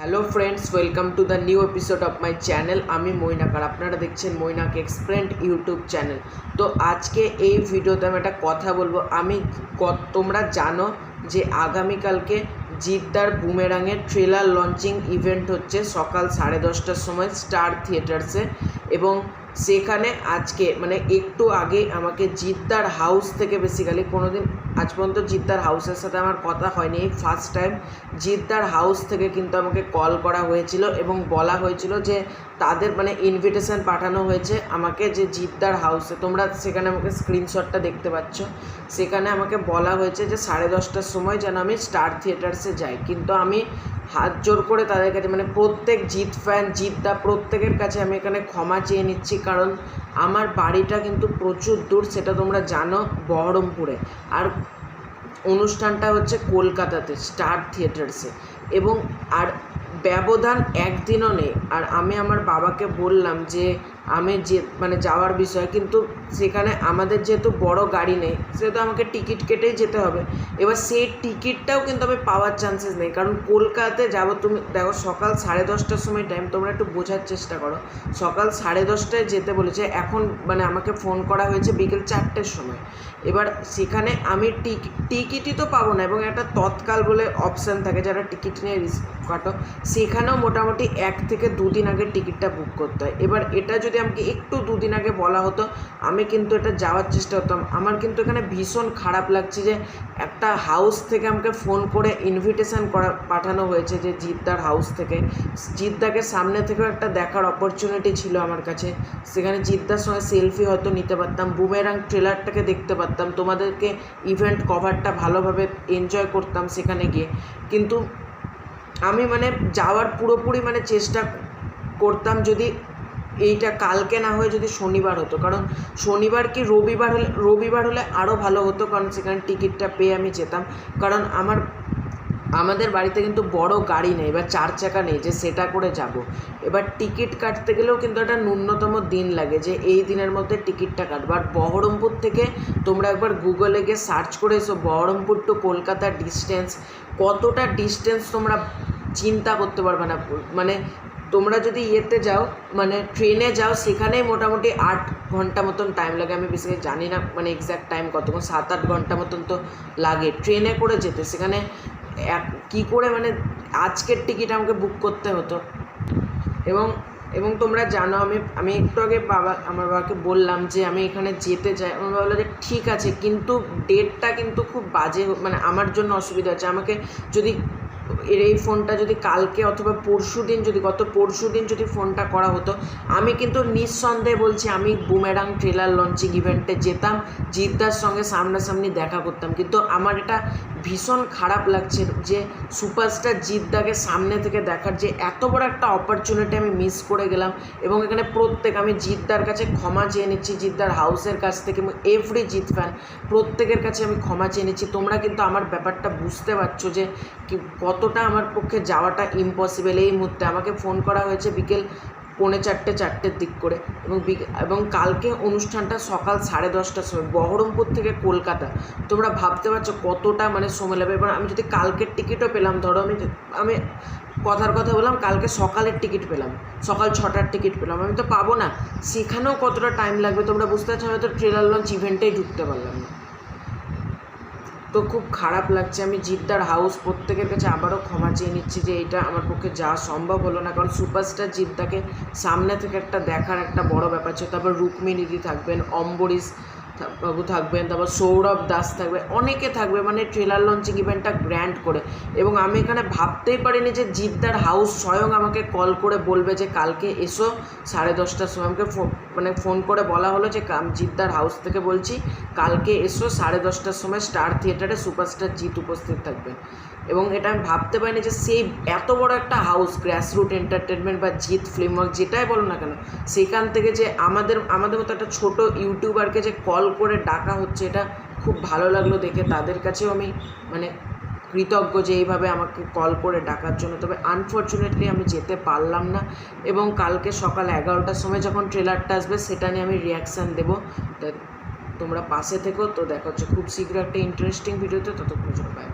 Hello friends, welcome to the new episode of my channel. আমি মৈনাক আর আপনারা দেখছেন Mainak explained YouTube channel. তো আজকে এই ভিডিওতে আমি একটা কথা বলবো। তোমরা জানো যে আগামীকালকে জিদ্দার বুমেরাঙের ট্রেলার লঞ্চিং ইভেন্ট হচ্ছে সকাল 10:30টার সময় স্টার থিয়েটার্সে, এবং সেখানে আজকে একটু আগে আমাকে জিদ্দার হাউস থেকে, বেসিক্যালি কোনোদিন আজ পর্যন্ত জিদ্দার হাউসের সাথে আমার কথা হয়নি, এই ফার্স্ট টাইম জিদ্দার হাউস থেকে কিন্তু আমাকে কল করা হয়েছিল এবং বলা হয়েছিল যে তাদের ইনভিটেশন পাঠানো হয়েছে আমাকে, যে জিদ্দার হাউসে তোমরা সেখানে আমাকে স্ক্রিনশটটা দেখতে পাচ্ছ, সেখানে আমাকে বলা হয়েছে যে 10:30টার সময় যেন আমি স্টার থিয়েটার্সে যাই। কিন্তু আমি হাত জোর করে তাদের কাছে প্রত্যেক জিৎ ফ্যান, জিদ্দা প্রত্যেকের কাছে আমি এখানে ক্ষমা চেয়ে নিচ্ছি, কারণ আমার বাড়িটা কিন্তু প্রচুর দূর, সেটা তোমরা জানো, বহরমপুরে, আর অনুষ্ঠানটা হচ্ছে কলকাতাতে স্টার থিয়েটার্সে, এবং আর ব্যবধান একদিনও নেই। আর আমি আমার বাবাকে বললাম যে আমি যাওয়ার বিষয়, কিন্তু সেখানে আমাদের যেহেতু বড় গাড়ি নেই, সেহেতু আমাকে টিকিট কেটেই যেতে হবে। এবার সেই টিকিটটাও কিন্তু আমি পাওয়ার চান্সেস নেই, কারণ কলকাতাতে যাবো, তুমি দেখো সকাল 10:30টার সময় টাইম, তোমরা একটু বোঝার চেষ্টা করো। সকাল 10:30টায় যেতে বলেছে, এখন আমাকে ফোন করা হয়েছে বিকেল 4টের সময়। এবার সেখানে আমি টিকিটই তো পাবো না, এবং একটা তৎকাল বলে অপশান থাকে যারা টিকিট নিয়ে কাটো, সেখানেও মোটামুটি 1 থেকে 2 দিন আগে টিকিটটা বুক করতে হয়। এবার এটা যদি আমাকে একটু 2 দিন আগে বলা হতো, আমি কিন্তু এটা যাওয়ার চেষ্টা করতাম। আমার কিন্তু এখানে ভীষণ খারাপ লাগছে যে একটা হাউস থেকে আমাকে ফোন করে ইনভিটেশন পাঠানো হয়েছে, যে জিদ্দার হাউস থেকে। জিদ্দাকে সামনে থেকেও একটা দেখার অপরচুনিটি ছিল আমার কাছে, সেখানে জিদ্দার সঙ্গে সেলফি হয়তো নিতে পারতাম, বুমেরাং ট্রেলারটাকে দেখতে পারতাম, তোমাদেরকে ইভেন্ট কভারটা ভালোভাবে এনজয় করতাম সেখানে গিয়ে। কিন্তু আমি যাওয়ার পুরোপুরি চেষ্টা করতাম যদি এইটা কালকে না হয়ে যদি শনিবার হতো, কারণ শনিবার কি রবিবার হলে আরও ভালো হতো, কারণ সেখানে টিকিটটা পেয়ে আমি যেতাম। কারণ আমাদের বাড়িতে কিন্তু বড় গাড়ি নেই, এবার 4 চাকা নেই যে সেটা করে যাব। এবার টিকিট কাটতে গেলেও কিন্তু একটা ন্যূনতম দিন লাগে, যে এই দিনের মধ্যে টিকিটটা কাটবো। আর বহরমপুর থেকে তোমরা একবার গুগলে গিয়ে সার্চ করে এসো, বহরমপুর টু কলকাতার ডিস্টেন্স, কতটা ডিস্টেন্স তোমরা চিন্তা করতে পারবে না। তোমরা যদি ইয়েতে যাও, ট্রেনে যাও, সেখানেই মোটামুটি 8 ঘন্টা মতন টাইম লাগে। আমি বেশি জানি না এক্স্যাক্ট টাইম কতক্ষণ, 7-8 ঘন্টা মতন তো লাগে ট্রেনে করে যেতে। সেখানে কী করে আজকের টিকিট আমাকে বুক করতে হতো। এবং তোমরা জানো, আমি একটু আগে আমার বাবাকে বললাম যে আমি এখানে যেতে চাই। আমার বাবা বললো যে ঠিক আছে, কিন্তু ডেটটা কিন্তু খুব বাজে, আমার জন্য অসুবিধা হচ্ছে। আমাকে যদি এই ফোনটা যদি কালকে অথবা গত পরশু দিন যদি ফোনটা করা হতো, আমি কিন্তু নিঃসন্দেহে বলছি আমি বুমেরাং ট্রেলার লঞ্চিং ইভেন্টে যেতাম, জিদ্দার সঙ্গে সামনাসামনি দেখা করতাম। কিন্তু আমার এটা ভীষণ খারাপ লাগছে যে সুপারস্টার জিদ্দাকে সামনে থেকে দেখার যে এত বড় একটা অপরচুনিটি আমি মিস করে গেলাম। এবং এখানে আমি জিদ্দার কাছে ক্ষমা চেয়ে নিচ্ছি, জিদ্দার হাউসের কাছ থেকে, এভরি জিৎ ফ্যান প্রত্যেকের কাছে আমি ক্ষমা চেয়ে নিচ্ছি। তোমরা কিন্তু আমার ব্যাপারটা বুঝতে পারছো যে কতটা আমার পক্ষে যাওয়াটা ইম্পসিবল। এই মুহূর্তে আমাকে ফোন করা হয়েছে বিকেল 4:45-4টের দিক করে, এবং কালকে অনুষ্ঠানটা সকাল 10:30টার সময়, বহরমপুর থেকে কলকাতা। তোমরা ভাবতে পারছো কতটা সময় লাগবে। এবার আমি যদি কালকের টিকিটও পেলাম, ধরো আমি কথার কথা বললাম, কালকে সকালের টিকিট পেলাম, সকাল 6টার টিকিট পেলাম, আমি তো পাবো না, সেখানেও কতটা টাইম লাগবে তোমরা বুঝতে পারছো। আমি তো ট্রেলার লঞ্চ ইভেন্টেই ঢুকতে পারলাম না। তো খুব খারাপ লাগছে। আমি জিদ্দার হাউস প্রত্যেকের কাছে আবারও ক্ষমা চেয়ে নিচ্ছি যে এটা আমার পক্ষে যাওয়া সম্ভব হলো না, কারণ সুপারস্টার জিদ্দাকে সামনে থেকে একটা দেখার একটা বড় ব্যাপার ছিল। তারপর রুক্মিণী দিদি থাকবেন, অম্বরীশ বাবু থাকবেন, তারপর সৌরভ দাস থাকবে, অনেকে থাকবে, ট্রেলার লঞ্চিং ইভেন্টটা গ্র্যান্ড করে। এবং আমি এখানে ভাবতেই পারিনি যে জিদ্দার হাউস স্বয়ং আমাকে কল করে বলবে যে কালকে এসো 10:30টার সময়। আমাকে ফোন করে বলা হলো যে জিদ্দার হাউস থেকে বলছি কালকে এসো 10:30টার সময় স্টার থিয়েটারে সুপারস্টার জিৎ উপস্থিত থাকবেন। এবং এটা আমি ভাবতে পারিনি যে সেই এত বড় একটা হাউস, গ্রাসরুট এন্টারটেনমেন্ট বা জিৎ ফিল্ম ওয়ার্ক যেটাই বলো না কেন, সেখান থেকে যে আমাদের মতো একটা ছোট ইউটিউবারকে যে কল করে ডাকা হচ্ছে, এটা খুব ভালো লাগলো দেখে। তাদের কাছেও আমি কৃতজ্ঞ যে এইভাবে আমাকে কল করে ডাকার জন্য। তবে আনফর্চুনেটলি আমি যেতে পারলাম না, এবং কালকে সকাল 11টার সময় যখন ট্রেলারটা আসবে সেটা নিয়ে আমি রিয়াকশান দেবো। তোমরা পাশে থেকো। তো দেখা হচ্ছে খুব শীঘ্র একটা ইন্টারেস্টিং ভিডিওতে, ততক্ষণ জন্য বাই।